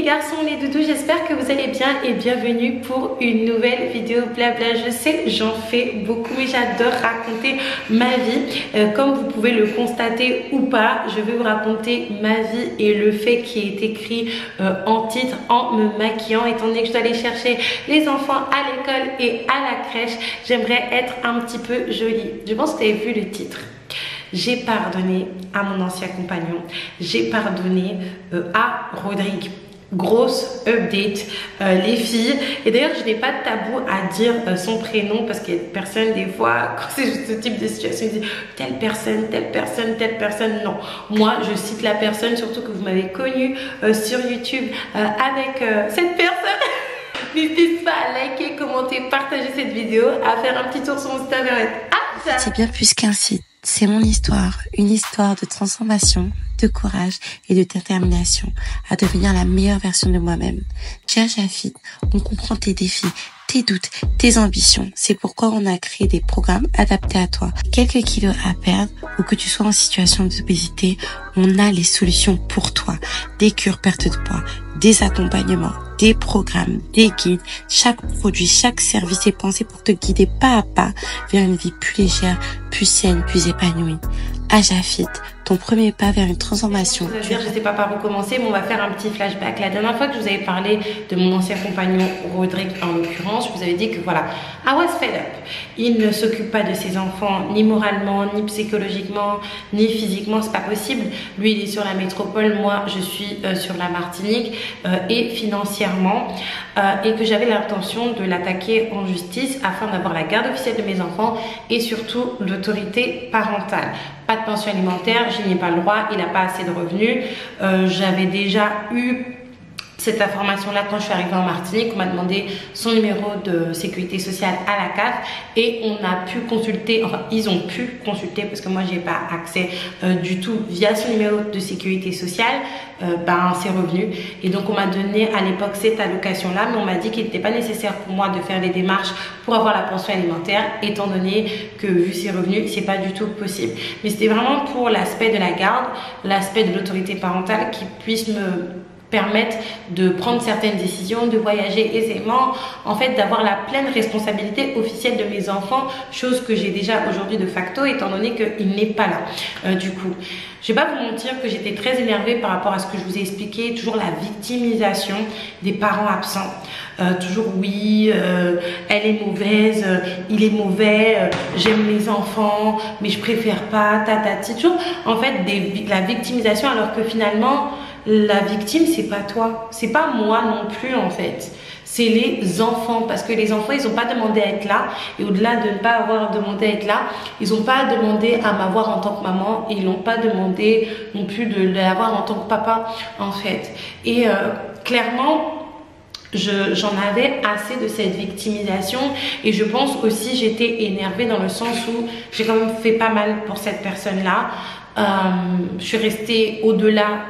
les garçons, les doudous, j'espère que vous allez bien et bienvenue pour une nouvelle vidéo blabla. Je sais, j'en fais beaucoup et j'adore raconter ma vie. Comme vous pouvez le constater ou pas, je vais vous raconter ma vie et le fait qui est écrit en titre en me maquillant. Étant donné que je dois aller chercher les enfants à l'école et à la crèche, j'aimerais être un petit peu jolie. Je pense que vous avez vu le titre. J'ai pardonné à mon ancien compagnon, j'ai pardonné à Rodrigue. Grosse update les filles, et d'ailleurs je n'ai pas de tabou à dire son prénom parce qu'il y a des personnes des fois quand c'est juste ce type de situation ils disent telle personne, telle personne, telle personne. Non, moi je cite la personne, surtout que vous m'avez connue sur YouTube avec cette personne. N'hésitez pas à liker, commenter, partager cette vidéo, à faire un petit tour sur mon site internet. C'est bien plus qu'un site, c'est mon histoire, une histoire de transformation, de courage et de détermination à devenir la meilleure version de moi-même. Chez Ajafit, on comprend tes défis, tes doutes, tes ambitions. C'est pourquoi on a créé des programmes adaptés à toi. Quelques kilos à perdre ou que tu sois en situation d'obésité, on a les solutions pour toi. Des cures perte de poids, des accompagnements, des programmes, des guides. Chaque produit, chaque service est pensé pour te guider pas à pas vers une vie plus légère, plus saine, plus épanouie. Ajafit, ton premier pas vers une transformation. Je ne sais pas par où commencer, mais on va faire un petit flashback. La dernière fois que je vous avais parlé de mon ancien compagnon Rodrigue, en l'occurrence, je vous avais dit que voilà, I was fed up. Il ne s'occupe pas de ses enfants, ni moralement, ni psychologiquement, ni physiquement, c'est pas possible. Lui, il est sur la métropole, moi, je suis sur la Martinique et financièrement, et que j'avais l'intention de l'attaquer en justice afin d'avoir la garde officielle de mes enfants et surtout l'autorité parentale. Pas de pension alimentaire, je n'y ai pas le droit, il n'a pas assez de revenus. J'avais déjà eu cette information-là quand je suis arrivée en Martinique. On m'a demandé son numéro de sécurité sociale à la CAF et on a pu consulter, enfin ils ont pu consulter parce que moi j'ai pas accès du tout via son numéro de sécurité sociale ses revenus, et donc on m'a donné à l'époque cette allocation-là, mais on m'a dit qu'il n'était pas nécessaire pour moi de faire les démarches pour avoir la pension alimentaire étant donné que vu ses revenus c'est pas du tout possible. Mais c'était vraiment pour l'aspect de la garde, l'aspect de l'autorité parentale qui puisse me permettre de prendre certaines décisions, de voyager aisément, en fait d'avoir la pleine responsabilité officielle de mes enfants, chose que j'ai déjà aujourd'hui de facto étant donné qu'il n'est pas là. Du coup, je vais pas vous mentir que j'étais très énervée par rapport à ce que je vous ai expliqué, toujours la victimisation des parents absents. Toujours oui, elle est mauvaise, il est mauvais, j'aime les enfants, mais je préfère pas, tatati, toujours en fait la victimisation, alors que finalement la victime c'est pas toi, c'est pas moi non plus en fait, c'est les enfants, parce que les enfants ils n'ont pas demandé à être là, et au-delà de ne pas avoir demandé à être là, ils n'ont pas demandé à m'avoir en tant que maman, et ils n'ont pas demandé non plus de l'avoir en tant que papa en fait. Et clairement j'en avais assez de cette victimisation, et je pense aussi j'étais énervée dans le sens où j'ai quand même fait pas mal pour cette personne là. Je suis restée au-delà,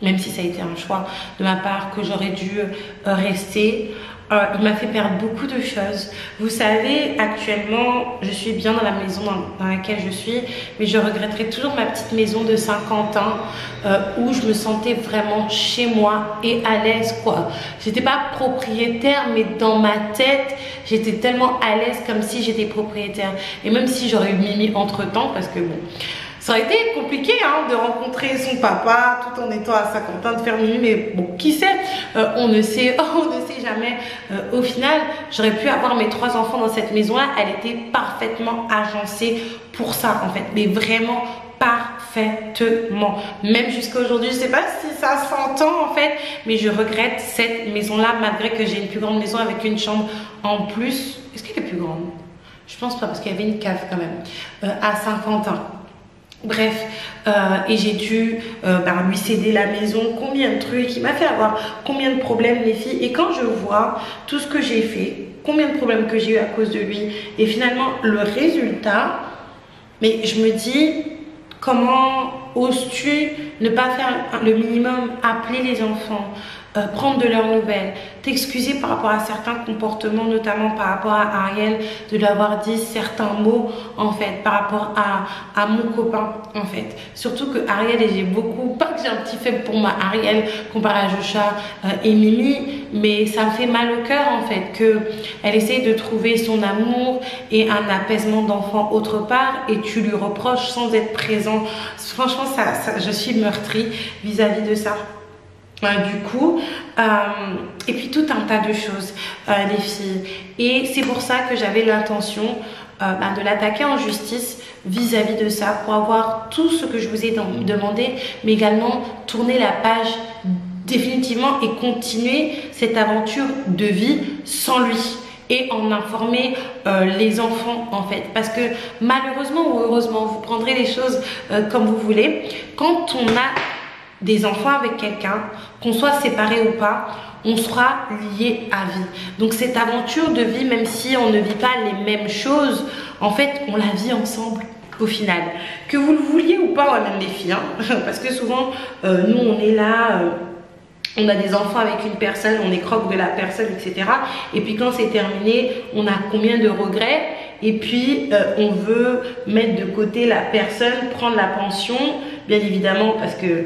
même si ça a été un choix de ma part que j'aurais dû rester. Il m'a fait perdre beaucoup de choses. Vous savez, actuellement, je suis bien dans la maison dans laquelle je suis, mais je regretterai toujours ma petite maison de Saint-Quentin où je me sentais vraiment chez moi et à l'aise, quoi. J'étais pas propriétaire, mais dans ma tête, j'étais tellement à l'aise comme si j'étais propriétaire. Et même si j'aurais eu Mimi entre-temps, parce que bon, ça aurait été compliqué de rencontrer son papa tout en étant à Saint-Quentin, de faire Mimi, mais bon, qui sait, on ne sait jamais. Au final, j'aurais pu avoir mes 3 enfants dans cette maison-là, elle était parfaitement agencée pour ça en fait, mais vraiment parfaitement. Même jusqu'à aujourd'hui, je sais pas si ça s'entend en fait, mais je regrette cette maison-là malgré que j'ai une plus grande maison avec une chambre en plus. Est-ce qu'elle est plus grande? Je pense pas, parce qu'il y avait une cave quand même à Saint-Quentin. Bref, et j'ai dû lui céder la maison, combien de trucs, il m'a fait avoir combien de problèmes les filles, et quand je vois tout ce que j'ai fait, combien de problèmes que j'ai eu à cause de lui, et finalement le résultat, mais je me dis, comment oses-tu ne pas faire le minimum, appeler les enfants, prendre de leurs nouvelles, t'excuser par rapport à certains comportements, notamment par rapport à Ariel, de lui avoir dit certains mots en fait, par rapport à mon copain en fait. Surtout que Ariel, et j'ai beaucoup, pas que j'ai un petit faible pour ma Ariel comparé à Joshua et Mimi, mais ça me fait mal au cœur en fait, qu'elle essaye de trouver son amour et un apaisement d'enfant autre part et tu lui reproches sans être présent. Franchement, je suis meurtrie vis-à-vis de ça. Du coup, et puis tout un tas de choses, les filles. Et c'est pour ça que j'avais l'intention de l'attaquer en justice vis-à-vis de ça, pour avoir tout ce que je vous ai demandé, mais également tourner la page définitivement et continuer cette aventure de vie sans lui. Et en informer les enfants en fait, parce que malheureusement ou heureusement, vous prendrez les choses comme vous voulez, quand on a des enfants avec quelqu'un, qu'on soit séparés ou pas, on sera liés à vie. Donc cette aventure de vie, même si on ne vit pas les mêmes choses, en fait on la vit ensemble au final, que vous le vouliez ou pas, même les filles, hein, parce que souvent nous on est là, on a des enfants avec une personne, on est croque de la personne, etc. Et puis quand c'est terminé, on a combien de regrets, et puis on veut mettre de côté la personne, prendre la pension, bien évidemment, parce que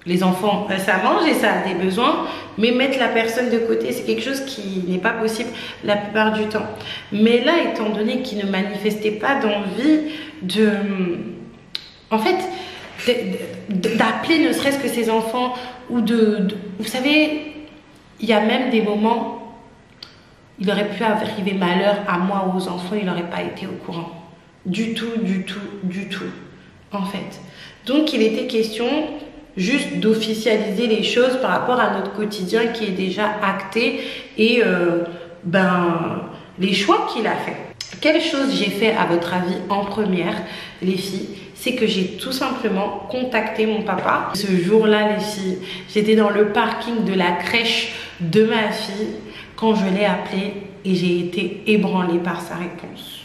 les enfants, ça mange et ça a des besoins, mais mettre la personne de côté, c'est quelque chose qui n'est pas possible la plupart du temps. Mais là, étant donné qu'il ne manifestait pas d'envie de... En fait, d'appeler ne serait-ce que ses enfants, ou vous savez, il y a même des moments, il aurait pu arriver malheur à moi ou aux enfants, il n'aurait pas été au courant. Du tout, du tout, du tout, en fait. Donc, il était question juste d'officialiser les choses par rapport à notre quotidien qui est déjà acté et les choix qu'il a fait. Quelle chose j'ai fait à votre avis en première, les filles? C'est que j'ai tout simplement contacté mon papa. Ce jour-là, les filles, j'étais dans le parking de la crèche de ma fille quand je l'ai appelé et j'ai été ébranlée par sa réponse.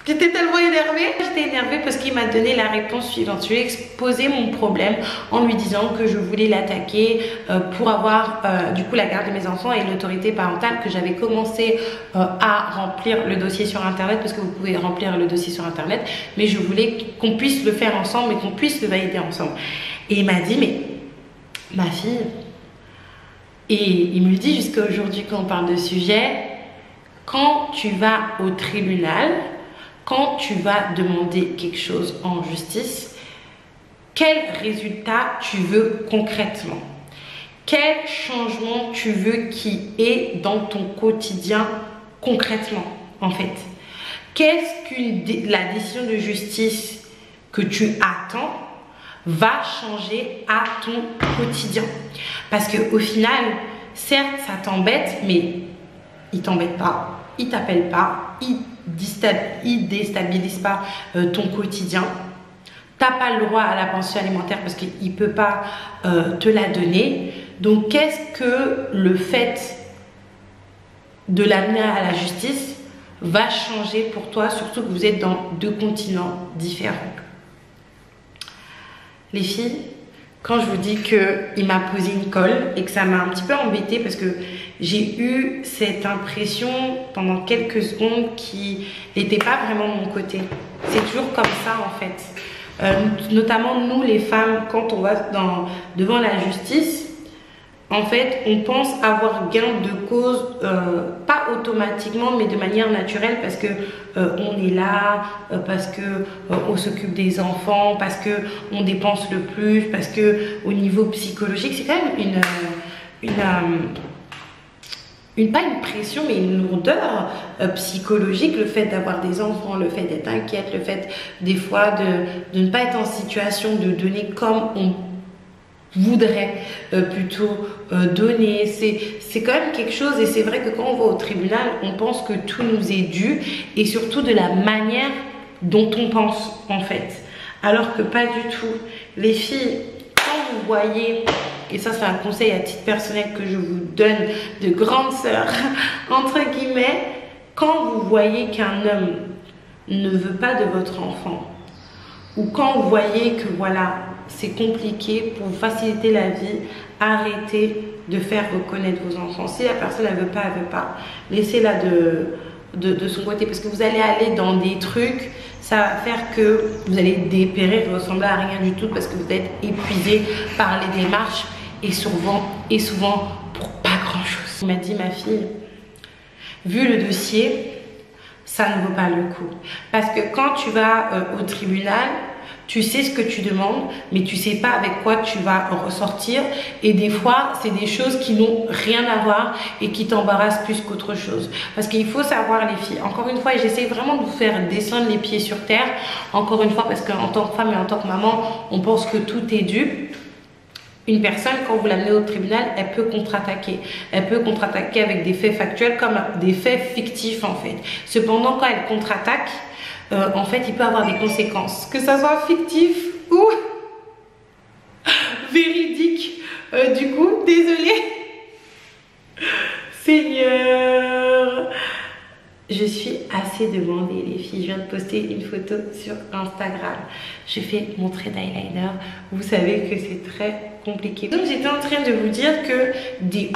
J'étais tellement énervée. J'étais énervée parce qu'il m'a donné la réponse suivante. Je lui ai exposé mon problème en lui disant que je voulais l'attaquer pour avoir du coup la garde de mes enfants et l'autorité parentale, que j'avais commencé à remplir le dossier sur internet, parce que vous pouvez remplir le dossier sur internet, mais je voulais qu'on puisse le faire ensemble et qu'on puisse le valider ensemble. Et il m'a dit, mais ma fille, et il me le dit jusqu'à aujourd'hui quand on parle de sujet, quand tu vas au tribunal, quand tu vas demander quelque chose en justice, quel résultat tu veux concrètement? Quel changement tu veux qui est dans ton quotidien concrètement en fait? Qu'est-ce que la décision de justice que tu attends va changer à ton quotidien? Parce qu'au final, certes ça t'embête, mais il t'embête pas, il t'appelle pas, il déstabilise pas ton quotidien. T'as pas le droit à la pension alimentaire parce qu'il peut pas te la donner. Donc qu'est-ce que le fait de l'amener à la justice va changer pour toi, surtout que vous êtes dans deux continents différents? Les filles, quand je vous dis qu'il m'a posé une colle et que ça m'a un petit peu embêtée parce que j'ai eu cette impression pendant quelques secondes qu'il n'était pas vraiment de mon côté. C'est toujours comme ça en fait. Notamment nous les femmes, quand on va devant la justice, en fait on pense avoir gain de cause, pas automatiquement mais de manière naturelle, parce que on est là, parce que on s'occupe des enfants, parce que on dépense le plus, parce que au niveau psychologique c'est quand même pas une pression mais une lourdeur psychologique, le fait d'avoir des enfants, le fait d'être inquiète, le fait des fois de ne pas être en situation de donner comme on voudrait plutôt donner. C'est quand même quelque chose, et c'est vrai que quand on va au tribunal on pense que tout nous est dû, et surtout de la manière dont on pense en fait, alors que pas du tout. Les filles, quand vous voyez, et ça c'est un conseil à titre personnel que je vous donne de grande sœur entre guillemets, quand vous voyez qu'un homme ne veut pas de votre enfant, ou quand vous voyez que voilà c'est compliqué, pour vous faciliter la vie, arrêtez de faire reconnaître vos enfants. Si la personne elle veut pas, laissez-la de son côté, parce que vous allez aller dans des trucs, ça va faire que vous allez dépérir, ressembler à rien du tout, parce que vous êtes épuisé par les démarches et souvent pour pas grand chose. Il m'a dit, ma fille, vu le dossier, ça ne vaut pas le coup, parce que quand tu vas au tribunal, tu sais ce que tu demandes, mais tu sais pas avec quoi tu vas ressortir. Et des fois, c'est des choses qui n'ont rien à voir et qui t'embarrassent plus qu'autre chose. Parce qu'il faut savoir, les filles, encore une fois, et j'essaie vraiment de vous faire descendre les pieds sur terre, encore une fois, parce qu'en tant que femme et en tant que maman, on pense que tout est dû. Une personne, quand vous l'amenez au tribunal, elle peut contre-attaquer. Elle peut contre-attaquer avec des faits factuels comme des faits fictifs, en fait. Cependant, quand elle contre-attaque, en fait, il peut avoir des conséquences. Que ça soit fictif ou véridique. Du coup, désolée. Seigneur. Je suis assez demandée, les filles. Je viens de poster une photo sur Instagram. Je fais mon trait d'eyeliner. Vous savez que c'est très compliqué. Donc, j'étais en train de vous dire que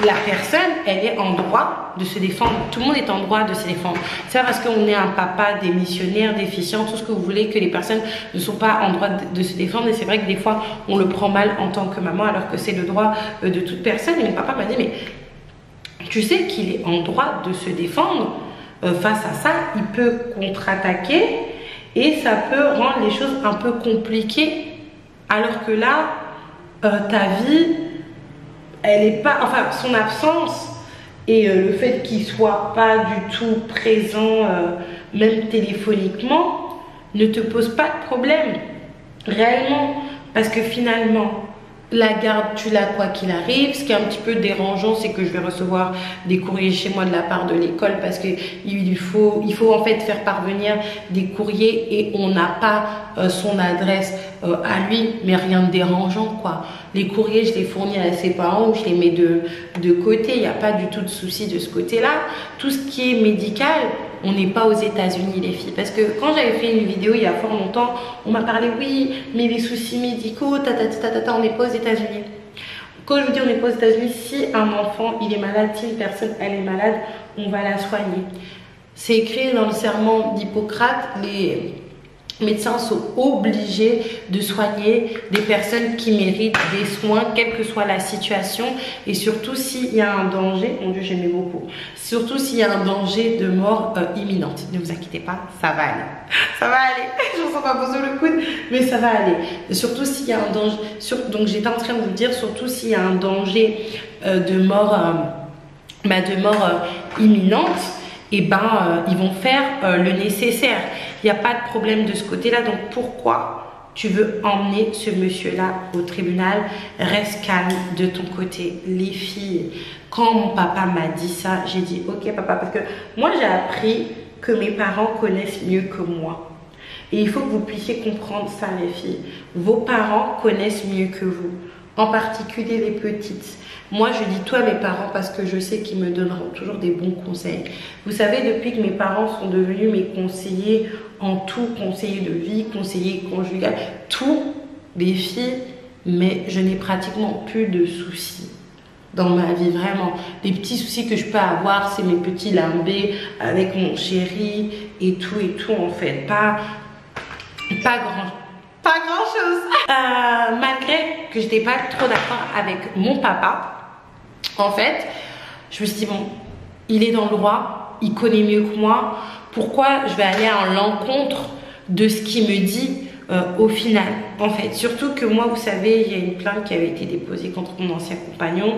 la personne, elle est en droit de se défendre. Tout le monde est en droit de se défendre. C'est pas parce qu'on est un papa démissionnaire, déficient, tout ce que vous voulez, que les personnes ne sont pas en droit de se défendre. Et c'est vrai que des fois, on le prend mal en tant que maman, alors que c'est le droit de toute personne. Et mon papa m'a dit, mais tu sais qu'il est en droit de se défendre. Face à ça, il peut contre-attaquer et ça peut rendre les choses un peu compliquées, alors que là, ta vie, elle est pas, enfin son absence et le fait qu'il soit pas du tout présent, même téléphoniquement, ne te pose pas de problème réellement, parce que finalement la garde, tu l'as quoi qu'il arrive. Ce qui est un petit peu dérangeant, c'est que je vais recevoir des courriers chez moi de la part de l'école, parce que il faut en fait faire parvenir des courriers et on n'a pas son adresse à lui, mais rien de dérangeant quoi. Les courriers, je les fournis à ses parents ou je les mets de côté, il n'y a pas du tout de souci de ce côté-là. Tout ce qui est médical, on n'est pas aux États-Unis, les filles. Parce que quand j'avais fait une vidéo il y a fort longtemps, on m'a parlé, oui, mais les soucis médicaux, on n'est pas aux États-Unis. Quand je vous dis on n'est pas aux États-Unis, si un enfant il est malade, si une personne elle est malade, on va la soigner. C'est écrit dans le serment d'Hippocrate, les médecins sont obligés de soigner des personnes qui méritent des soins, quelle que soit la situation, et surtout s'il y a un danger, mon Dieu j'aimais beaucoup, surtout s'il y a un danger de mort imminente. Ne vous inquiétez pas, ça va aller, ça va aller, je ne sens pas poser le coude, mais ça va aller. Surtout s'il y a un danger, donc j'étais en train de vous dire, surtout s'il y a un danger de mort imminente, et ils vont faire le nécessaire. Il n'y a pas de problème de ce côté-là. Donc pourquoi tu veux emmener ce monsieur-là au tribunal? Reste calme de ton côté. Les filles, quand mon papa m'a dit ça, j'ai dit ok papa, parce que moi j'ai appris que mes parents connaissent mieux que moi. Et il faut que vous puissiez comprendre ça, les filles. Vos parents connaissent mieux que vous, en particulier les petites. Moi, je dis tout à mes parents parce que je sais qu'ils me donneront toujours des bons conseils. Vous savez, depuis que mes parents sont devenus mes conseillers en tout, conseillers de vie, conseillers conjugal, tout, les filles, mais je n'ai pratiquement plus de soucis dans ma vie, vraiment. Les petits soucis que je peux avoir, c'est mes petits lambés avec mon chéri et tout en fait. Pas grand chose. Malgré que je n'étais pas trop d'accord avec mon papa, en fait, je me suis dit bon, il est dans le droit, il connaît mieux que moi, pourquoi je vais aller à l'encontre de ce qu'il me dit au final, en fait. Surtout que moi, vous savez, il y a une plainte qui avait été déposée contre mon ancien compagnon.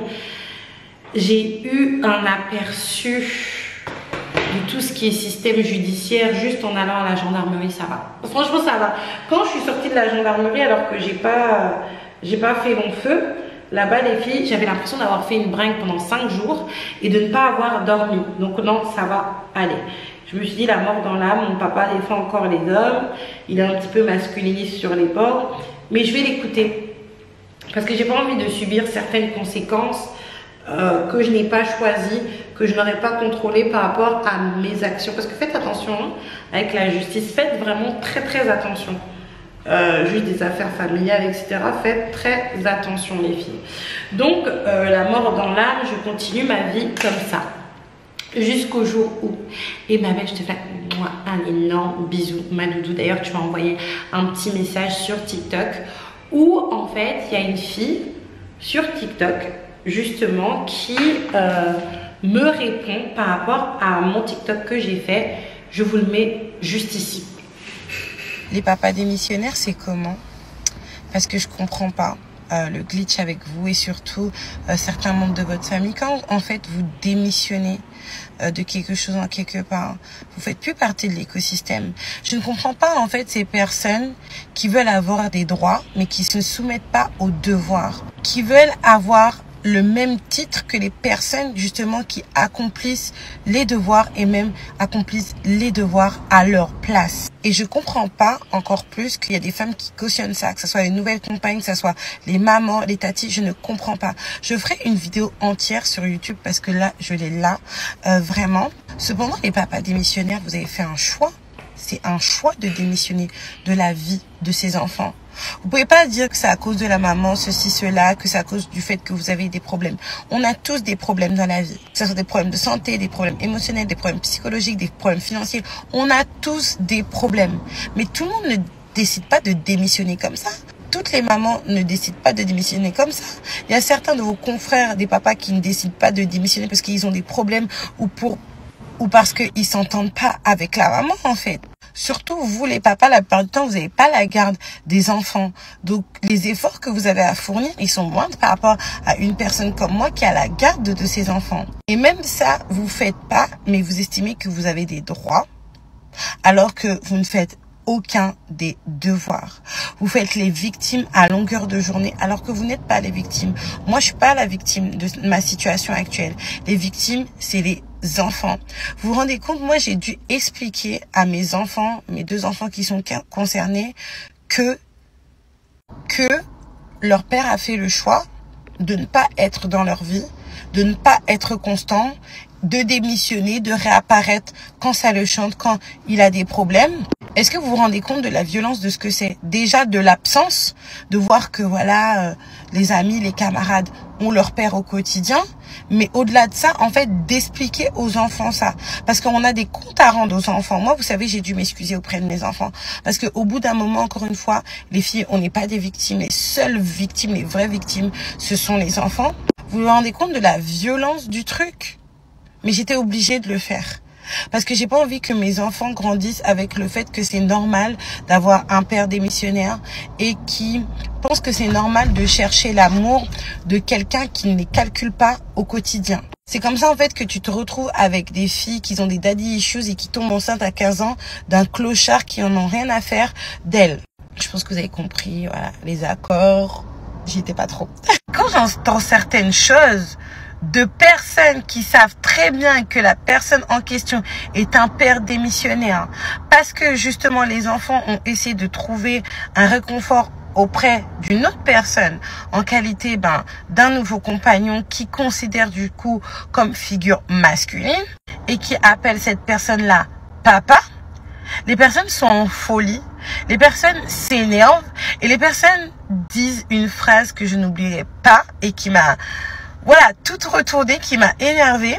J'ai eu un aperçu de tout ce qui est système judiciaire juste en allant à la gendarmerie, ça va. Franchement, ça va. Quand je suis sortie de la gendarmerie, alors que j'ai pas fait long feu, là-bas, les filles, j'avais l'impression d'avoir fait une bringue pendant 5 jours et de ne pas avoir dormi. Donc non, ça va aller. Je me suis dit, la mort dans l'âme, mon papa défend encore les hommes. Il est un petit peu masculiniste sur les bords. Mais je vais l'écouter. Parce que j'ai pas envie de subir certaines conséquences que je n'ai pas choisies, que je n'aurais pas contrôlées par rapport à mes actions. Parce que faites attention avec la justice. Faites vraiment très très attention. juste des affaires familiales, etc. Faites très attention les filles. Donc la mort dans l'âme, je continue ma vie comme ça. Jusqu'au jour où, et ma belle, je te fais un énorme bisou, ma doudou. D'ailleurs, tu m'as envoyé un petit message sur TikTok où en fait, il y a une fille sur TikTok justement qui me répond par rapport à mon TikTok que j'ai fait. Je vous le mets juste ici. Les papas démissionnaires, c'est comment? Parce que je comprends pas. Le glitch avec vous et surtout certains membres de votre famille, quand en fait vous démissionnez de quelque chose en quelque part, vous faites plus partie de l'écosystème. Je ne comprends pas en fait ces personnes qui veulent avoir des droits mais qui se soumettent pas aux devoirs, qui veulent avoir le même titre que les personnes justement qui accomplissent les devoirs et même accomplissent les devoirs à leur place. Et je comprends pas encore plus qu'il y a des femmes qui cautionnent ça, que ce soit les nouvelles compagnes, que ce soit les mamans, les tatis, je ne comprends pas. Je ferai une vidéo entière sur YouTube parce que là, je l'ai là, vraiment. Cependant, les papas démissionnaires, vous avez fait un choix. C'est un choix de démissionner de la vie de ses enfants. Vous pouvez pas dire que c'est à cause de la maman, ceci, cela, que c'est à cause du fait que vous avez des problèmes. On a tous des problèmes dans la vie. Que ce soit des problèmes de santé, des problèmes émotionnels, des problèmes psychologiques, des problèmes financiers. On a tous des problèmes. Mais tout le monde ne décide pas de démissionner comme ça. Toutes les mamans ne décident pas de démissionner comme ça. Il y a certains de vos confrères, des papas qui ne décident pas de démissionner parce qu'ils ont des problèmes ou parce qu'ils s'entendent pas avec la maman en fait. Surtout vous les papas, la plupart du temps vous n'avez pas la garde des enfants. Donc les efforts que vous avez à fournir, ils sont moindres par rapport à une personne comme moi qui a la garde de ses enfants. Et même ça, vous faites pas, mais vous estimez que vous avez des droits alors que vous ne faites aucun des devoirs. Vous faites les victimes à longueur de journée alors que vous n'êtes pas les victimes. Moi, je suis pas la victime de ma situation actuelle. Les victimes, c'est les enfants. Vous vous rendez compte, moi, j'ai dû expliquer à mes enfants, mes 2 enfants qui sont concernés, que leur père a fait le choix de ne pas être dans leur vie, de ne pas être constant, de démissionner, de réapparaître quand ça le chante, quand il a des problèmes. Est-ce que vous vous rendez compte de la violence de ce que c'est? Déjà de l'absence, de voir que voilà, les amis, les camarades ont leur père au quotidien. Mais au-delà de ça, en fait, d'expliquer aux enfants ça. Parce qu'on a des comptes à rendre aux enfants. Moi, vous savez, j'ai dû m'excuser auprès de mes enfants. Parce qu'au bout d'un moment, encore une fois, les filles, on n'est pas des victimes. Les seules victimes, les vraies victimes, ce sont les enfants. Vous vous rendez compte de la violence du truc? Mais j'étais obligée de le faire. Parce que j'ai pas envie que mes enfants grandissent avec le fait que c'est normal d'avoir un père démissionnaire et qui pense que c'est normal de chercher l'amour de quelqu'un qui ne les calcule pas au quotidien. C'est comme ça en fait que tu te retrouves avec des filles qui ont des daddy issues et qui tombent enceintes à 15 ans d'un clochard qui en ont rien à faire d'elles. Je pense que vous avez compris, voilà, les accords, j'y étais pas trop. Quand j'entends certaines choses de personnes qui savent très bien que la personne en question est un père démissionnaire parce que justement les enfants ont essayé de trouver un réconfort auprès d'une autre personne en qualité d'un nouveau compagnon qui considère du coup comme figure masculine et qui appelle cette personne-là papa. Les personnes sont en folie, les personnes s'énervent et les personnes disent une phrase que je n'oublierai pas et qui m'a toute retournée, qui m'a énervée.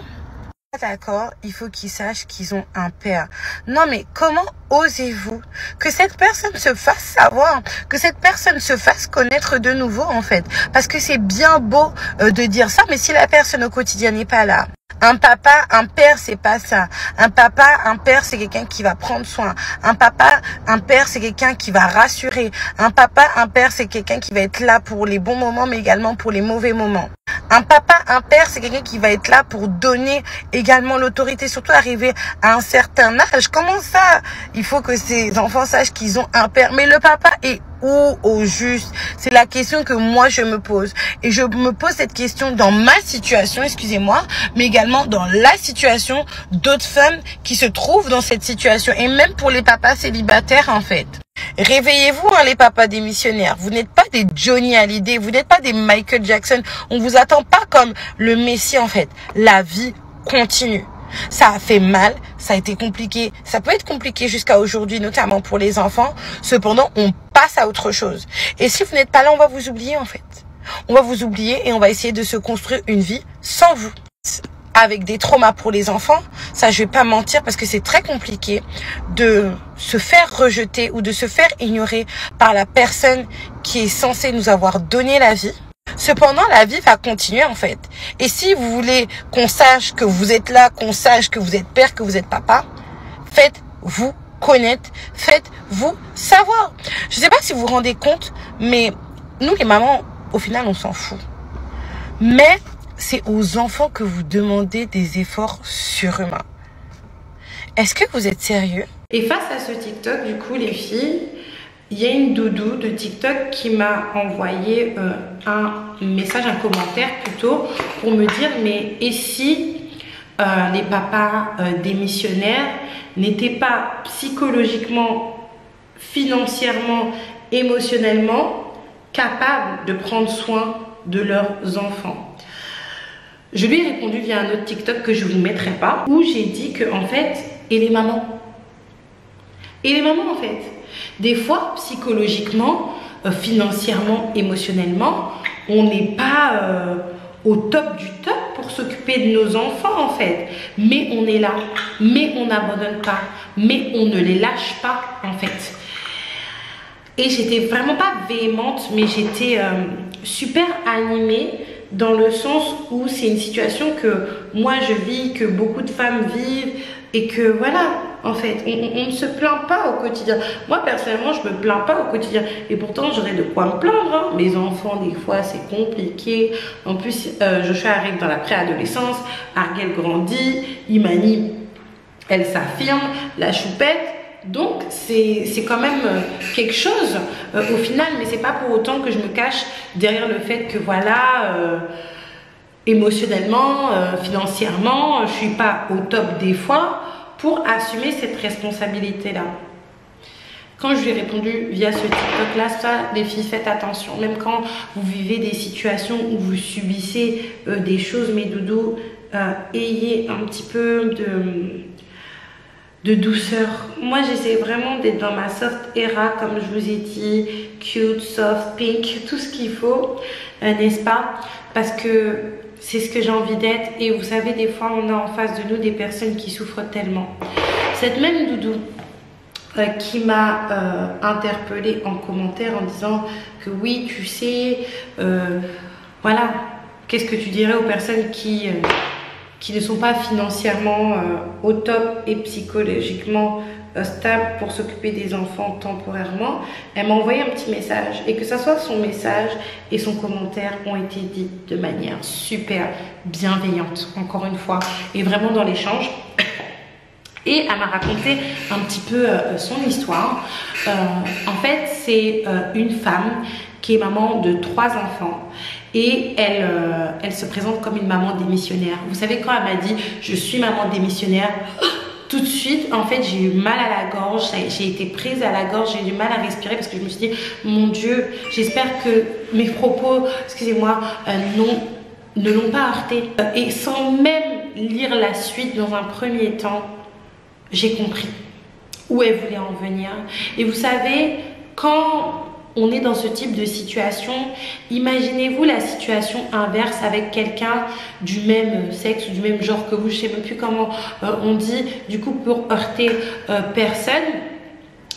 D'accord, il faut qu'ils sachent qu'ils ont un père. Non mais comment osez-vous que cette personne se fasse savoir, que cette personne se fasse connaître de nouveau en fait? Parce que c'est bien beau de dire ça, mais si la personne au quotidien n'est pas là. Un papa, un père, c'est pas ça. Un papa, un père, c'est quelqu'un qui va prendre soin. Un papa, un père, c'est quelqu'un qui va rassurer. Un papa, un père, c'est quelqu'un qui va être là pour les bons moments, mais également pour les mauvais moments. Un papa, un père, c'est quelqu'un qui va être là pour donner également l'autorité, surtout arriver à un certain âge. Comment ça? Il faut que ces enfants sachent qu'ils ont un père. Mais le papa est où au juste? C'est la question que moi je me pose. Et je me pose cette question dans ma situation, excusez-moi, mais également dans la situation d'autres femmes qui se trouvent dans cette situation. Et même pour les papas célibataires en fait. Réveillez-vous les papas démissionnaires. Vous n'êtes pas des Johnny Hallyday, vous n'êtes pas des Michael Jackson. On vous attend pas comme le Messie en fait. La vie continue. Ça a fait mal, ça a été compliqué. Ça peut être compliqué jusqu'à aujourd'hui, notamment pour les enfants. Cependant, on passe à autre chose. Et si vous n'êtes pas là, on va vous oublier en fait. On va vous oublier et on va essayer de se construire une vie sans vous. Avec des traumas pour les enfants, ça je vais pas mentir parce que c'est très compliqué de se faire rejeter ou de se faire ignorer par la personne qui est censée nous avoir donné la vie. Cependant, la vie va continuer en fait. Et si vous voulez qu'on sache que vous êtes là, qu'on sache que vous êtes père, que vous êtes papa, faites-vous connaître, faites-vous savoir. Je sais pas si vous vous rendez compte, mais nous les mamans, au final, on s'en fout. Mais c'est aux enfants que vous demandez des efforts surhumains. Est-ce que vous êtes sérieux? Et face à ce TikTok, du coup, les filles, il y a une doudou de TikTok qui m'a envoyé un message, un commentaire plutôt, pour me dire, mais et si les papas démissionnaires n'étaient pas psychologiquement, financièrement, émotionnellement capables de prendre soin de leurs enfants? Je lui ai répondu via un autre TikTok que je ne vous mettrai pas, où j'ai dit que en fait, et les mamans en fait, des fois psychologiquement, financièrement, émotionnellement, on n'est pas au top du top pour s'occuper de nos enfants en fait, mais on est là, mais on n'abandonne pas, mais on ne les lâche pas en fait. Et j'étais vraiment pas véhémente, mais j'étais super animée dans le sens où c'est une situation que moi je vis, que beaucoup de femmes vivent et que voilà, en fait, on ne se plaint pas au quotidien. Moi personnellement, je me plains pas au quotidien et pourtant j'aurais de quoi me plaindre. Hein. Mes enfants, des fois, c'est compliqué. En plus, Joshua arrive dans la préadolescence, Ariel grandit, Imani, elle s'affirme, la choupette. Donc c'est quand même quelque chose au final, mais c'est pas pour autant que je me cache derrière le fait que voilà, émotionnellement, financièrement, je suis pas au top des fois pour assumer cette responsabilité là. Quand je lui ai répondu via ce TikTok là, ça les filles, faites attention, même quand vous vivez des situations où vous subissez des choses, mes doudous, ayez un petit peu de douceur. Moi j'essaie vraiment d'être dans ma soft era, comme je vous ai dit, cute, soft, pink, tout ce qu'il faut, n'est-ce pas? Parce que c'est ce que j'ai envie d'être. Et vous savez, des fois on a en face de nous des personnes qui souffrent tellement. Cette même doudou qui m'a interpellée en commentaire en disant que oui, tu sais, voilà, qu'est-ce que tu dirais aux personnes qui ne sont pas financièrement au top et psychologiquement stables pour s'occuper des enfants temporairement. Elle m'a envoyé un petit message, et que ça soit son message et son commentaire ont été dits de manière super bienveillante, encore une fois, et vraiment dans l'échange. Et elle m'a raconté un petit peu son histoire. En fait, c'est une femme qui est maman de 3 enfants. Et elle se présente comme une maman démissionnaire. Vous savez, quand elle m'a dit « je suis maman démissionnaire », tout de suite, en fait, j'ai eu mal à la gorge. J'ai été prise à la gorge, j'ai eu du mal à respirer parce que je me suis dit « mon Dieu, j'espère que mes propos, excusez-moi, ne l'ont pas heurté ». Et sans même lire la suite dans un premier temps, j'ai compris où elle voulait en venir. Et vous savez, quand on est dans ce type de situation, imaginez-vous la situation inverse avec quelqu'un du même sexe ou du même genre que vous, je sais même plus comment on dit, du coup pour heurter personne,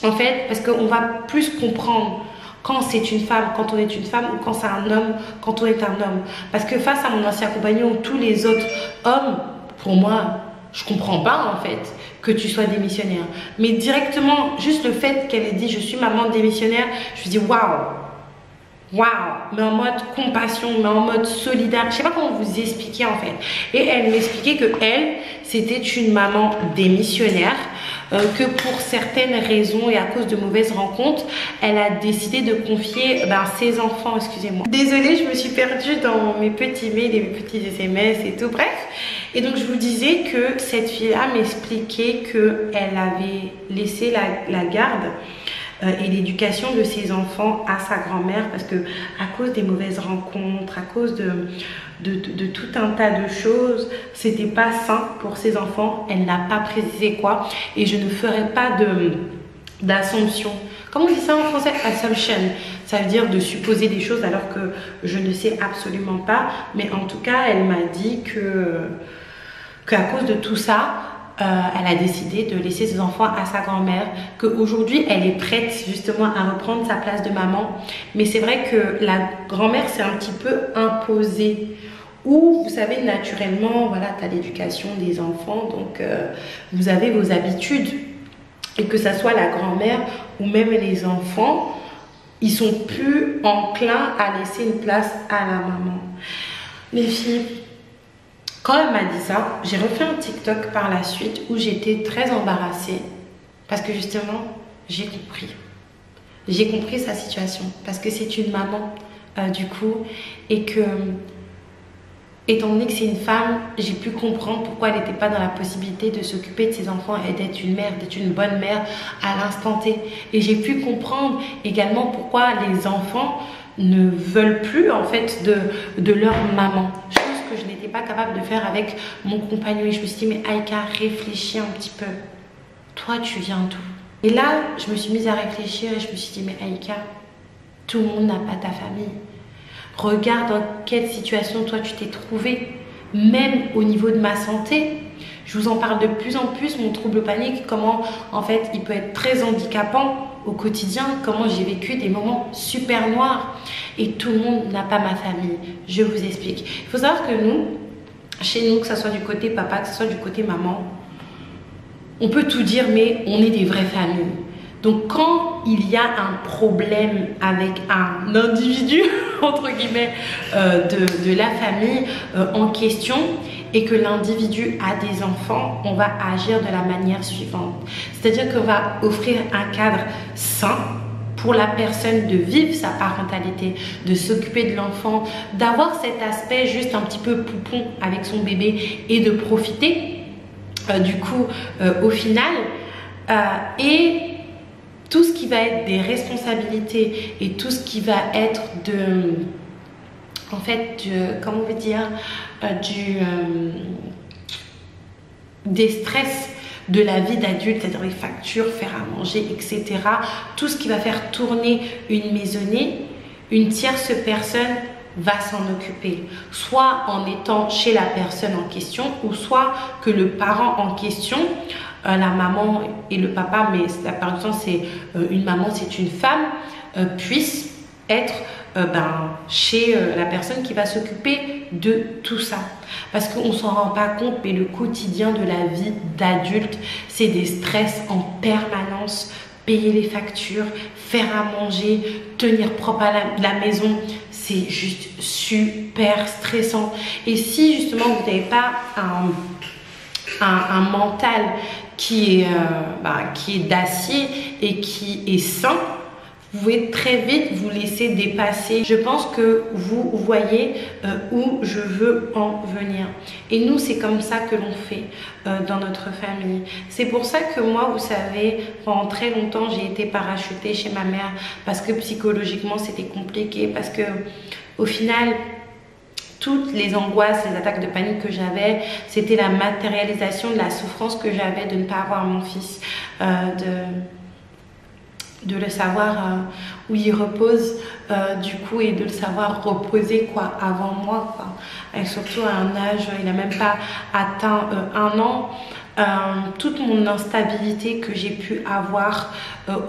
en fait, parce qu'on va plus comprendre quand c'est une femme, quand on est une femme, ou quand c'est un homme, quand on est un homme. Parce que face à mon ancien compagnon ou tous les autres hommes, pour moi, je comprends pas en fait que tu sois démissionnaire. Mais directement, juste le fait qu'elle ait dit je suis maman démissionnaire, je me dis waouh, mais en mode compassion, mais en mode solidaire. Je sais pas comment vous expliquer en fait. Et elle m'expliquait que elle, c'était une maman démissionnaire, que pour certaines raisons et à cause de mauvaises rencontres, elle a décidé de confier ses enfants, excusez-moi. Désolée, je me suis perdue dans mes petits mails et mes petits SMS et tout, bref. Et donc je vous disais que cette fille-là m'expliquait qu'elle avait laissé la garde et l'éducation de ses enfants à sa grand-mère, parce que à cause des mauvaises rencontres, à cause de tout un tas de choses, c'était pas sain pour ses enfants. Elle n'a pas précisé quoi, et je ne ferai pas d'assumption. Comment on dit ça en français? Assumption. Ça veut dire de supposer des choses alors que je ne sais absolument pas. Mais en tout cas, elle m'a dit qu'à cause de tout ça, elle a décidé de laisser ses enfants à sa grand-mère. Qu'aujourd'hui, elle est prête justement à reprendre sa place de maman. Mais c'est vrai que la grand-mère s'est un petit peu imposée. Ou, vous savez, naturellement, voilà, tu as l'éducation des enfants. Donc, vous avez vos habitudes. Et que ça soit la grand-mère ou même les enfants, ils sont plus enclins à laisser une place à la maman. Les filles, quand elle m'a dit ça, j'ai refait un TikTok par la suite où j'étais très embarrassée parce que justement, j'ai compris. J'ai compris sa situation parce que c'est une maman du coup, et que étant donné que c'est une femme, j'ai pu comprendre pourquoi elle n'était pas dans la possibilité de s'occuper de ses enfants et d'être une mère, d'être une bonne mère à l'instant T. Et j'ai pu comprendre également pourquoi les enfants ne veulent plus en fait de leur maman. Chose que je n'étais pas capable de faire avec mon compagnon. Et je me suis dit, mais Aïka, réfléchis un petit peu. Toi, tu viens d'où? Et là, je me suis mise à réfléchir et je me suis dit, mais Aïka, tout le monde n'a pas ta famille. Regarde dans quelle situation toi tu t'es trouvée, même au niveau de ma santé. Je vous en parle de plus en plus, mon trouble panique, comment en fait il peut être très handicapant au quotidien, comment j'ai vécu des moments super noirs. Et tout le monde n'a pas ma famille, je vous explique. Il faut savoir que nous, chez nous, que ce soit du côté papa, que ce soit du côté maman, on peut tout dire, mais on est des vraies familles. Donc quand il y a un problème avec un individu, entre guillemets, de la famille en question, et que l'individu a des enfants, on va agir de la manière suivante. C'est-à-dire qu'on va offrir un cadre sain pour la personne de vivre sa parentalité, de s'occuper de l'enfant, d'avoir cet aspect juste un petit peu poupon avec son bébé et de profiter du coup au final. Et tout ce qui va être des responsabilités et tout ce qui va être comment on veut dire, des stress de la vie d'adulte, c'est-à-dire les factures, faire à manger, etc. Tout ce qui va faire tourner une maisonnée, une tierce personne va s'en occuper, soit en étant chez la personne en question, ou soit que le parent en question, la maman et le papa, mais la plupart du temps c'est une maman, c'est une femme, puisse être chez la personne qui va s'occuper de tout ça. Parce qu'on ne s'en rend pas compte, mais le quotidien de la vie d'adulte, c'est des stress en permanence. Payer les factures, faire à manger, tenir propre à la maison, c'est juste super stressant. Et si justement vous n'avez pas un mental qui est d'acier et qui est sain, vous pouvez très vite vous laisser dépasser. Je pense que vous voyez où je veux en venir. Et nous, c'est comme ça que l'on fait dans notre famille. C'est pour ça que moi, vous savez, pendant très longtemps, j'ai été parachutée chez ma mère parce que psychologiquement, c'était compliqué. Parce que au final, toutes les angoisses, les attaques de panique que j'avais, c'était la matérialisation de la souffrance que j'avais de ne pas avoir mon fils, de le savoir où il repose du coup, et de le savoir reposer quoi avant moi quoi. Et surtout à un âge, il n'a même pas atteint 1 an. Toute mon instabilité que j'ai pu avoir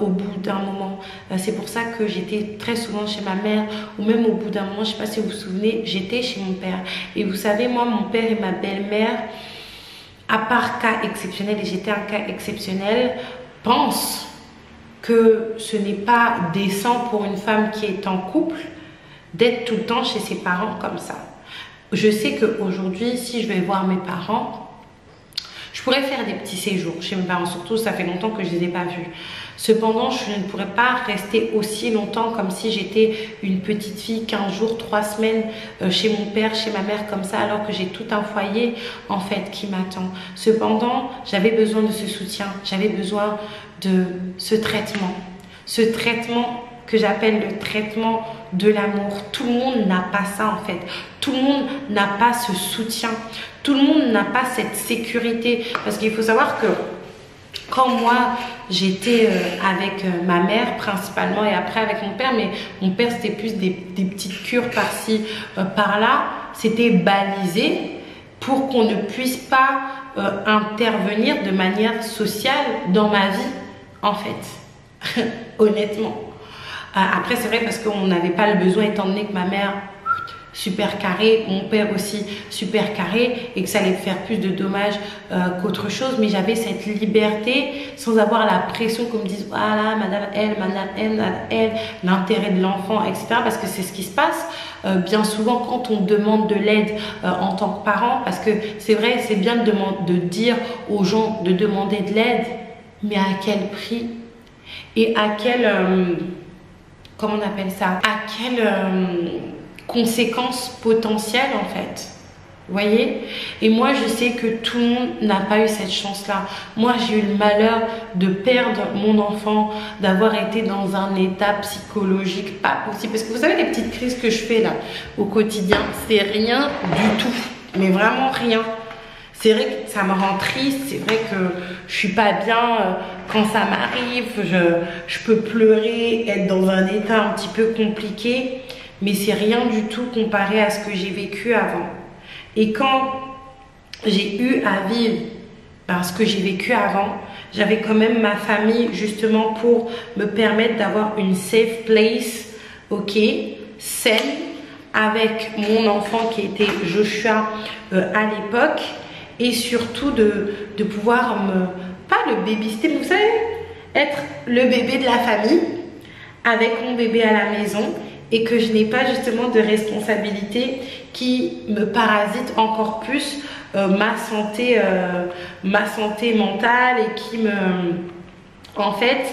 au bout d'un moment, c'est pour ça que j'étais très souvent chez ma mère, ou même au bout d'un moment, je ne sais pas si vous vous souvenez, j'étais chez mon père. Et vous savez, moi, mon père et ma belle-mère, à part cas exceptionnel, et j'étais un cas exceptionnel, pensent que ce n'est pas décent pour une femme qui est en couple d'être tout le temps chez ses parents comme ça. Je sais qu'aujourd'hui, si je vais voir mes parents, je pourrais faire des petits séjours chez mes parents, surtout ça fait longtemps que je ne les ai pas vus. Cependant, je ne pourrais pas rester aussi longtemps comme si j'étais une petite fille, 15 jours, 3 semaines chez mon père, chez ma mère comme ça, alors que j'ai tout un foyer en fait qui m'attend. Cependant, j'avais besoin de ce soutien, j'avais besoin de ce traitement. ce traitement que j'appelle le traitement de l'amour. Tout le monde n'a pas ça en fait. Tout le monde n'a pas ce soutien. Tout le monde n'a pas cette sécurité. Parce qu'il faut savoir que quand moi j'étais avec ma mère principalement et après avec mon père, mais mon père c'était plus des petites cures par-ci, par-là, c'était balisé pour qu'on ne puisse pas intervenir de manière sociale dans ma vie en fait, honnêtement. Après c'est vrai parce qu'on n'avait pas le besoin étant donné que ma mère super carré, mon père aussi super carré et que ça allait faire plus de dommages qu'autre chose, mais j'avais cette liberté sans avoir la pression qu'on me dise voilà madame elle, l'intérêt de l'enfant, etc. Parce que c'est ce qui se passe bien souvent quand on demande de l'aide en tant que parent, parce que c'est vrai, c'est bien de dire aux gens de demander de l'aide, mais à quel prix et à quel comment on appelle ça, à quelle conséquences potentielles en fait, vous voyez. Et moi je sais que tout le monde n'a pas eu cette chance là. Moi j'ai eu le malheur de perdre mon enfant, d'avoir été dans un état psychologique pas possible, parce que vous savez les petites crises que je fais là au quotidien, c'est rien du tout, mais vraiment rien. C'est vrai que ça me rend triste, c'est vrai que je suis pas bien quand ça m'arrive, je peux pleurer, être dans un état un petit peu compliqué, mais c'est rien du tout comparé à ce que j'ai vécu avant. Et quand j'ai eu à vivre ce que j'ai vécu avant, j'avais quand même ma famille justement pour me permettre d'avoir une safe place, ok, saine, avec mon enfant qui était Joshua à l'époque, et surtout de pouvoir pas le babysitter, mais vous savez, être le bébé de la famille avec mon bébé à la maison, et que je n'ai pas justement de responsabilité qui me parasite encore plus ma santé mentale et qui en fait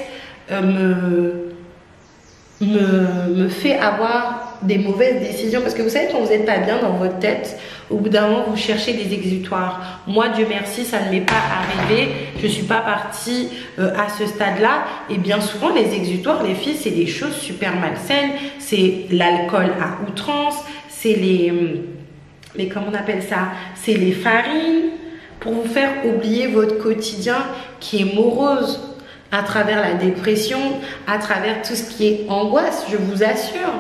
me fait avoir des mauvaises décisions. Parce que vous savez, quand vous n'êtes pas bien dans votre tête, au bout d'un moment vous cherchez des exutoires. Moi Dieu merci ça ne m'est pas arrivé, je ne suis pas partie à ce stade là. Et bien souvent les exutoires, les filles, c'est des choses super malsaines, c'est l'alcool à outrance, c'est mais comment on appelle ça, c'est les farines, pour vous faire oublier votre quotidien qui est morose, à travers la dépression, à travers tout ce qui est angoisse. Je vous assure,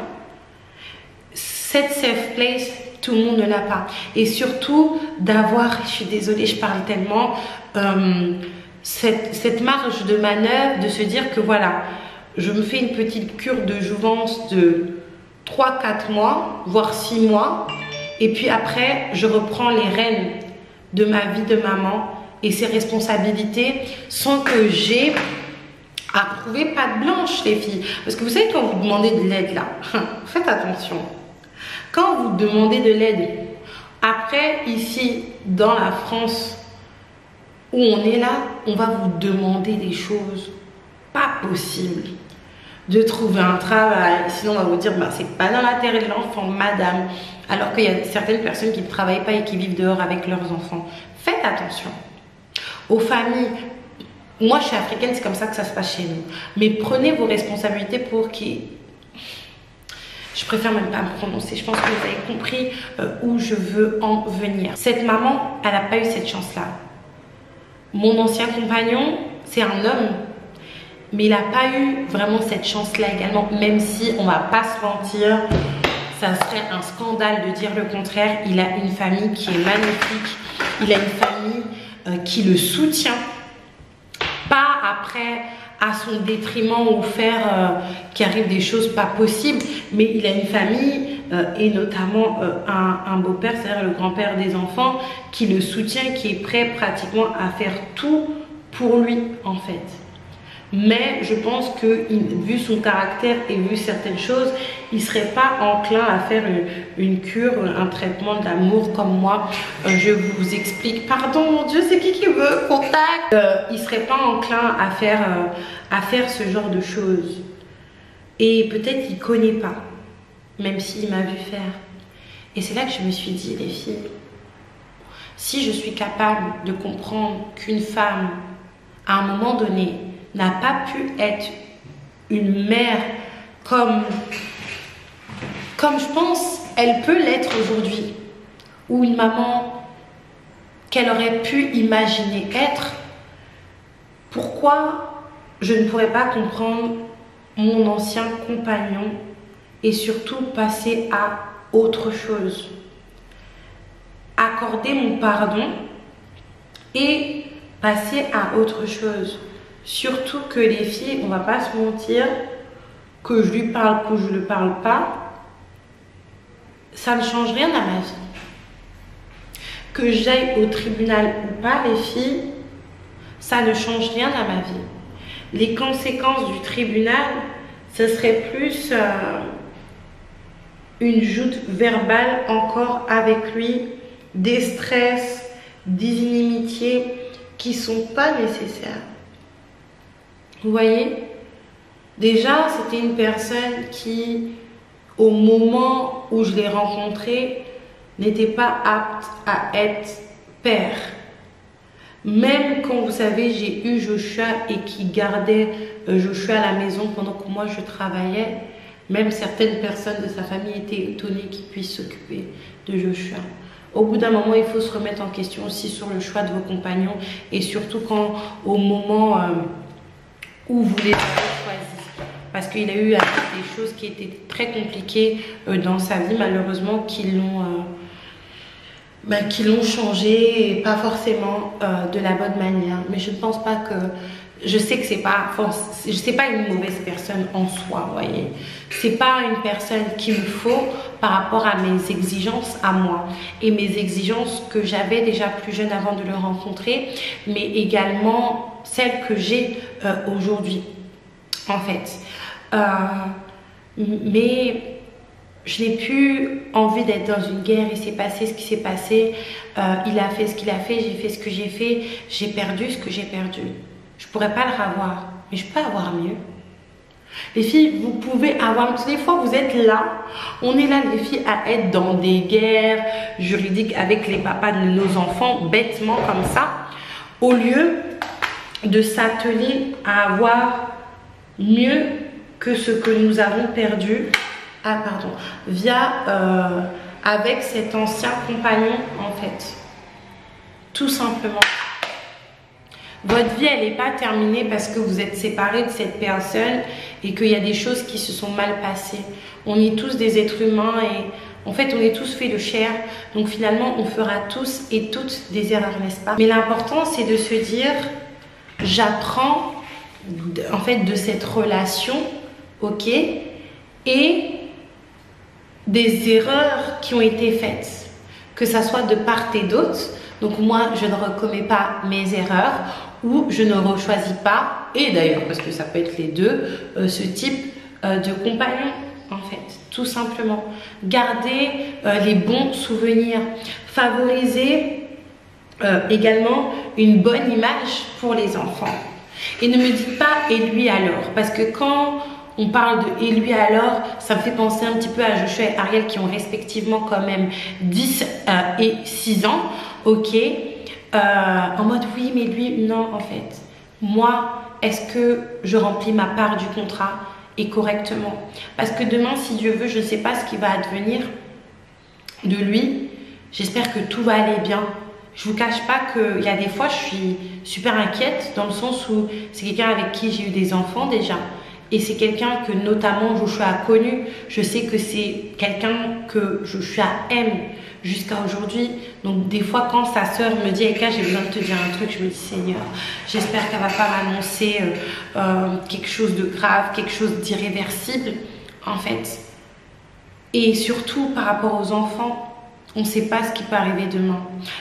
cette safe place, tout le monde ne l'a pas. Et surtout d'avoir, je suis désolée, je parle tellement, cette marge de manœuvre, de se dire que voilà, je me fais une petite cure de jouvence de 3-4 mois, voire 6 mois, et puis après je reprends les rênes de ma vie de maman et ses responsabilités, sans que j'ai à prouver patte blanche, les filles. Parce que vous savez, quand vous demandez de l'aide là, faites attention. Quand vous demandez de l'aide, après ici dans la France où on est là, on va vous demander des choses pas possibles. De trouver un travail, sinon on va vous dire bah, c'est pas dans l'intérêt de l'enfant, madame. Alors qu'il y a certaines personnes qui ne travaillent pas et qui vivent dehors avec leurs enfants. Faites attention aux familles. Moi je suis africaine, c'est comme ça que ça se passe chez nous. Mais prenez vos responsabilités pour qui. Je préfère même pas me prononcer. Je pense que vous avez compris où je veux en venir. Cette maman, elle n'a pas eu cette chance-là. Mon ancien compagnon, c'est un homme, mais il n'a pas eu vraiment cette chance-là également. Même si on va pas se mentir, ça serait un scandale de dire le contraire. Il a une famille qui est magnifique. Il a une famille qui le soutient. Pas après à son détriment ou faire qu'il arrive des choses pas possibles, mais il a une famille et notamment un beau-père, c'est-à-dire le grand-père des enfants, qui le soutient, qui est prêt pratiquement à faire tout pour lui en fait. Mais je pense que vu son caractère et vu certaines choses, il serait pas enclin à faire une cure, un traitement de l'amour comme moi. Je vous explique. Pardon, mon Dieu, c'est qui veut contact. Il serait pas enclin à faire ce genre de choses. Et peut-être il connaît pas, même s'il m'a vu faire. Et c'est là que je me suis dit, les filles, si je suis capable de comprendre qu'une femme, à un moment donné, n'a pas pu être une mère comme je pense elle peut l'être aujourd'hui, ou une maman qu'elle aurait pu imaginer être, pourquoi je ne pourrais pas comprendre mon ancien compagnon et surtout passer à autre chose, accorder mon pardon et passer à autre chose. Surtout que les filles, on va pas se mentir, que je lui parle, que je ne le parle pas, ça ne change rien à ma vie. Que j'aille au tribunal ou pas, les filles, ça ne change rien à ma vie. Les conséquences du tribunal, ce serait plus une joute verbale encore avec lui, des stress, des inimitiés qui sont pas nécessaires. Vous voyez? Déjà, c'était une personne qui, au moment où je l'ai rencontré, n'était pas apte à être père. Même quand, vous savez, j'ai eu Joshua et qui gardait Joshua à la maison pendant que moi je travaillais, même certaines personnes de sa famille étaient étonnées qu'il puisse s'occuper de Joshua. Au bout d'un moment, il faut se remettre en question aussi sur le choix de vos compagnons et surtout quand, au moment où vous les avez choisis. Parce qu'il a eu des choses qui étaient très compliquées dans sa vie, malheureusement, qui l'ont changé et pas forcément de la bonne manière. Mais je ne pense pas que... Je sais que c'est pas une mauvaise personne en soi, vous voyez. C'est pas une personne qu'il me faut par rapport à mes exigences à moi et mes exigences que j'avais déjà plus jeune avant de le rencontrer, mais également celles que j'ai aujourd'hui, en fait. Mais je n'ai plus envie d'être dans une guerre. Il s'est passé ce qui s'est passé, il a fait ce qu'il a fait, j'ai fait ce que j'ai fait, j'ai perdu ce que j'ai perdu. Je pourrais pas le revoir, mais je peux avoir mieux. Les filles, vous pouvez avoir... Des fois, vous êtes là, on est là, les filles, à être dans des guerres juridiques avec les papas de nos enfants, bêtement comme ça, au lieu de s'atteler à avoir mieux que ce que nous avons perdu, avec cet ancien compagnon, en fait. Tout simplement. Votre vie, elle n'est pas terminée parce que vous êtes séparés de cette personne et qu'il y a des choses qui se sont mal passées. On est tous des êtres humains et en fait, on est tous faits de chair. Donc finalement, on fera tous et toutes des erreurs, n'est-ce pas? Mais l'important, c'est de se dire, j'apprends en fait de cette relation, ok, et des erreurs qui ont été faites, que ça soit de part et d'autre. Donc moi, je ne recommets pas mes erreurs ou je ne rechoisis pas, et d'ailleurs, parce que ça peut être les deux, ce type de compagnon, en fait, tout simplement. Gardez les bons souvenirs, favorisez également une bonne image pour les enfants. Et ne me dites pas « et lui alors », parce que quand on parle de « et lui alors », ça me fait penser un petit peu à Joshua et Ariel qui ont respectivement quand même 10 et 6 ans, ok, en mode « oui, mais lui, non, en fait. Moi, est-ce que je remplis ma part du contrat et correctement ?» Parce que demain, si Dieu veut, je ne sais pas ce qui va advenir de lui. J'espère que tout va aller bien. Je ne vous cache pas qu'il y a des fois, je suis super inquiète dans le sens où c'est quelqu'un avec qui j'ai eu des enfants déjà. Et c'est quelqu'un que notamment Joshua a connu. Je sais que c'est quelqu'un que Joshua aime jusqu'à aujourd'hui. Donc des fois quand sa sœur me dit Eka, j'ai besoin de te dire un truc, je me dis Seigneur, j'espère qu'elle va pas m'annoncer quelque chose de grave, quelque chose d'irréversible en fait. Et surtout par rapport aux enfants, on ne sait pas ce qui peut arriver demain.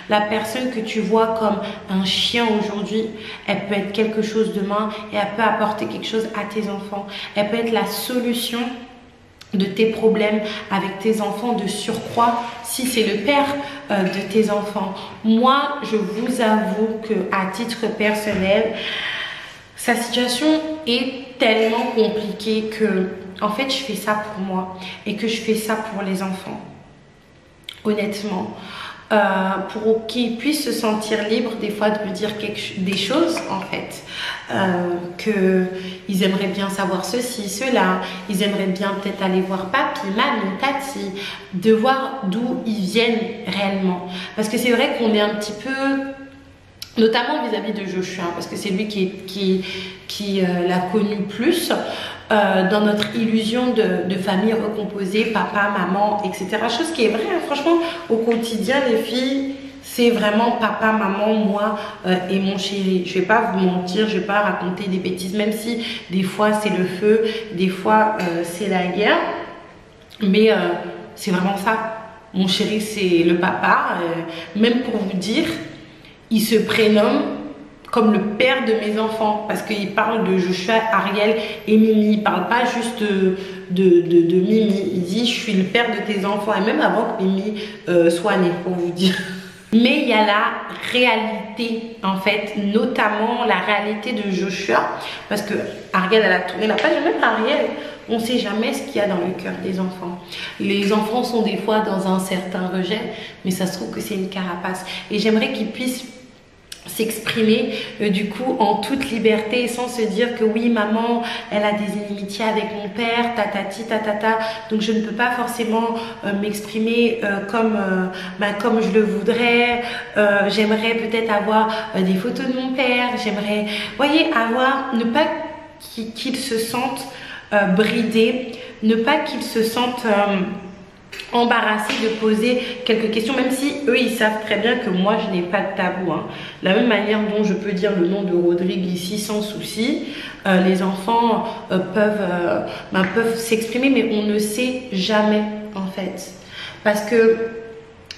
La personne que tu vois comme un chien aujourd'hui, elle peut être quelque chose demain et elle peut apporter quelque chose à tes enfants. Elle peut être la solution de tes problèmes avec tes enfants de surcroît si c'est le père de tes enfants. Moi, je vous avoue que à titre personnel, sa situation est tellement compliquée que en fait, je fais ça pour moi et que je fais ça pour les enfants. Honnêtement, pour qu'ils puissent se sentir libres des fois de me dire des choses en fait, qu'ils aimeraient bien savoir ceci, cela, ils aimeraient bien peut-être aller voir papi, mamie, tati, de voir d'où ils viennent réellement. Parce que c'est vrai qu'on est un petit peu, notamment vis-à-vis de Joshua, parce que c'est lui qui l'a connu plus, dans notre illusion de famille recomposée, papa, maman, etc. Chose qui est vraie, hein. Franchement, au quotidien, les filles, c'est vraiment papa, maman, moi et mon chéri. Je vais pas vous mentir, je vais pas raconter des bêtises, même si des fois c'est le feu, des fois c'est la guerre, mais c'est vraiment ça. Mon chéri, c'est le papa, même pour vous dire, il se prénomme comme le père de mes enfants, parce qu'il parle de Joshua, Ariel et Mimi. Il parle pas juste de Mimi, il dit je suis le père de tes enfants, et même avant que Mimi soit née, pour vous dire. Mais il y a la réalité en fait, notamment la réalité de Joshua, parce que Ariel, elle a tourné la page, même Ariel, on ne sait jamais ce qu'il y a dans le cœur des enfants. Les enfants sont des fois dans un certain rejet, mais ça se trouve que c'est une carapace, et j'aimerais qu'ils puissent s'exprimer du coup en toute liberté, sans se dire que oui, maman elle a des inimitiés avec mon père, tatati tatata, donc je ne peux pas forcément m'exprimer comme je le voudrais. J'aimerais peut-être avoir des photos de mon père, j'aimerais, voyez, ne pas qu'ils se sentent bridés, ne pas qu'ils se sentent embarrassés de poser quelques questions, même si eux ils savent très bien que moi je n'ai pas de tabou, hein. La même manière dont je peux dire le nom de Rodrigue ici sans souci, les enfants peuvent s'exprimer, mais on ne sait jamais en fait, parce que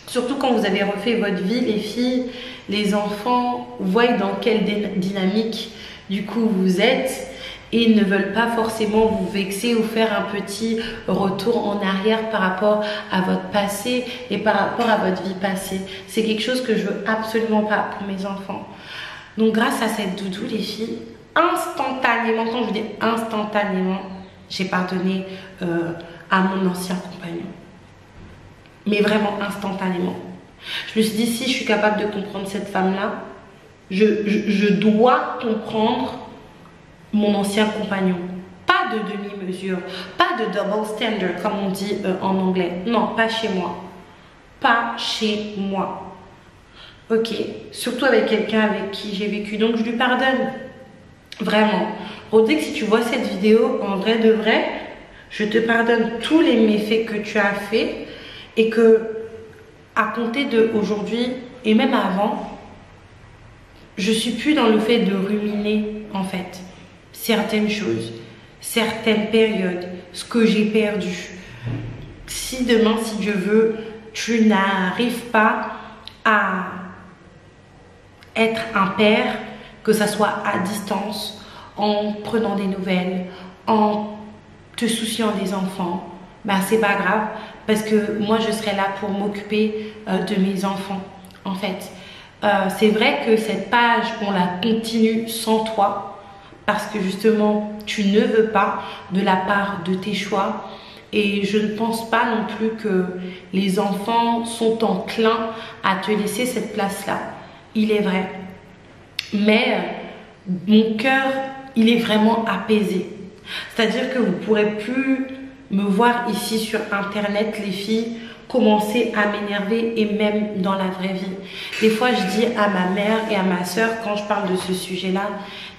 surtout quand vous avez refait votre vie, les filles, les enfants voient dans quelle dynamique du coup vous êtes, et ils ne veulent pas forcément vous vexer ou faire un petit retour en arrière par rapport à votre passé et par rapport à votre vie passée. C'est quelque chose que je veux absolument pas pour mes enfants. Donc grâce à cette doudou, les filles, instantanément, quand je vous dis instantanément, j'ai pardonné à mon ancien compagnon. Mais vraiment instantanément. Je me suis dit, si je suis capable de comprendre cette femme-là, je dois comprendre mon ancien compagnon. Pas de demi-mesure, pas de double standard comme on dit en anglais. Non, pas chez moi. Pas chez moi. Ok, surtout avec quelqu'un avec qui j'ai vécu, donc je lui pardonne. Vraiment. Rodrigue, si tu vois cette vidéo, en vrai de vrai, je te pardonne tous les méfaits que tu as fait, et que à compter d'aujourd'hui et même avant, je suis plus dans le fait de ruminer en fait certaines choses, certaines périodes, ce que j'ai perdu. Si demain, si Dieu veut, tu n'arrives pas à être un père, que ça soit à distance, en prenant des nouvelles, en te souciant des enfants, bah c'est pas grave, parce que moi je serai là pour m'occuper de mes enfants en fait. C'est vrai que cette page, on la continue sans toi, parce que justement tu ne veux pas, de la part de tes choix, et je ne pense pas non plus que les enfants sont enclins à te laisser cette place là, il est vrai, mais mon cœur il est vraiment apaisé, c'est à dire que vous ne pourrez plus me voir ici sur internet, les filles, commencer à m'énerver, et même dans la vraie vie. Des fois je dis à ma mère et à ma soeur, quand je parle de ce sujet là,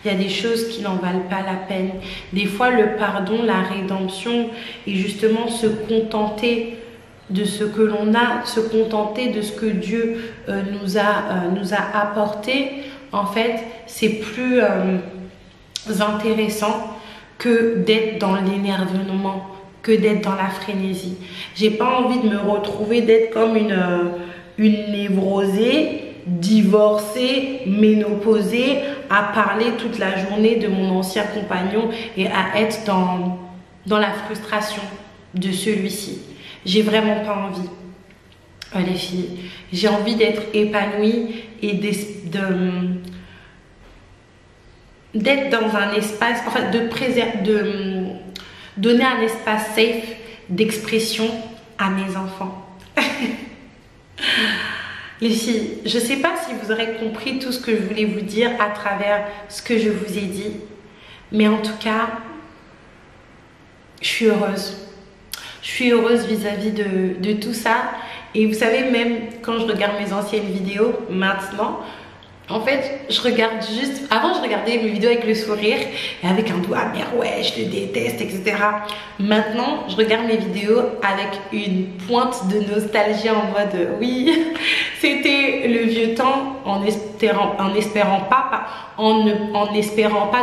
il y a des choses qui n'en valent pas la peine. Des fois le pardon, la rédemption, et justement se contenter de ce que l'on a, se contenter de ce que Dieu nous a apporté, en fait c'est plus intéressant que d'être dans l'énervement, que d'être dans la frénésie. J'ai pas envie de me retrouver, d'être comme une névrosée, divorcée, ménopausée, à parler toute la journée de mon ancien compagnon et à être dans la frustration de celui-ci. J'ai vraiment pas envie, les filles. J'ai envie d'être épanouie et d'être dans un espace, en fait, de donner un espace safe d'expression à mes enfants. Les filles, je sais pas si vous aurez compris tout ce que je voulais vous dire à travers ce que je vous ai dit, mais en tout cas, je suis heureuse. Je suis heureuse vis-à-vis de tout ça. Et vous savez, même quand je regarde mes anciennes vidéos, maintenant, en fait, je regarde juste... Avant, je regardais mes vidéos avec le sourire et avec un doigt amer, ouais, je te déteste, etc. Maintenant, je regarde mes vidéos avec une pointe de nostalgie en mode, oui, c'était le vieux temps, en n'espérant pas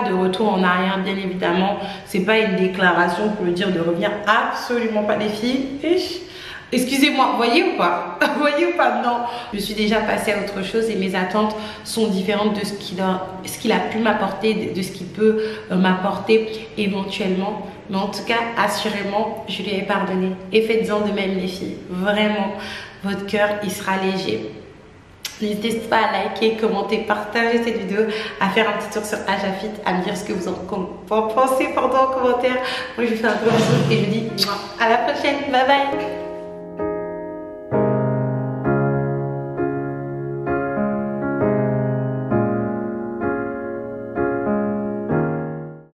de retour en arrière, bien évidemment. C'est pas une déclaration pour le dire de revenir, absolument pas, les filles. Excusez-moi, voyez ou pas? Voyez ou pas? Non. Je suis déjà passée à autre chose et mes attentes sont différentes de ce qu'il a pu m'apporter, de ce qu'il peut m'apporter éventuellement. Mais en tout cas, assurément, je lui ai pardonné. Et faites-en de même, les filles. Vraiment, votre cœur, il sera léger. N'hésitez pas à liker, commenter, partager cette vidéo, à faire un petit tour sur Ajafit, à me dire ce que vous en pensez en commentaire. Moi, je vous fais un gros bisou et je vous dis à la prochaine. Bye bye.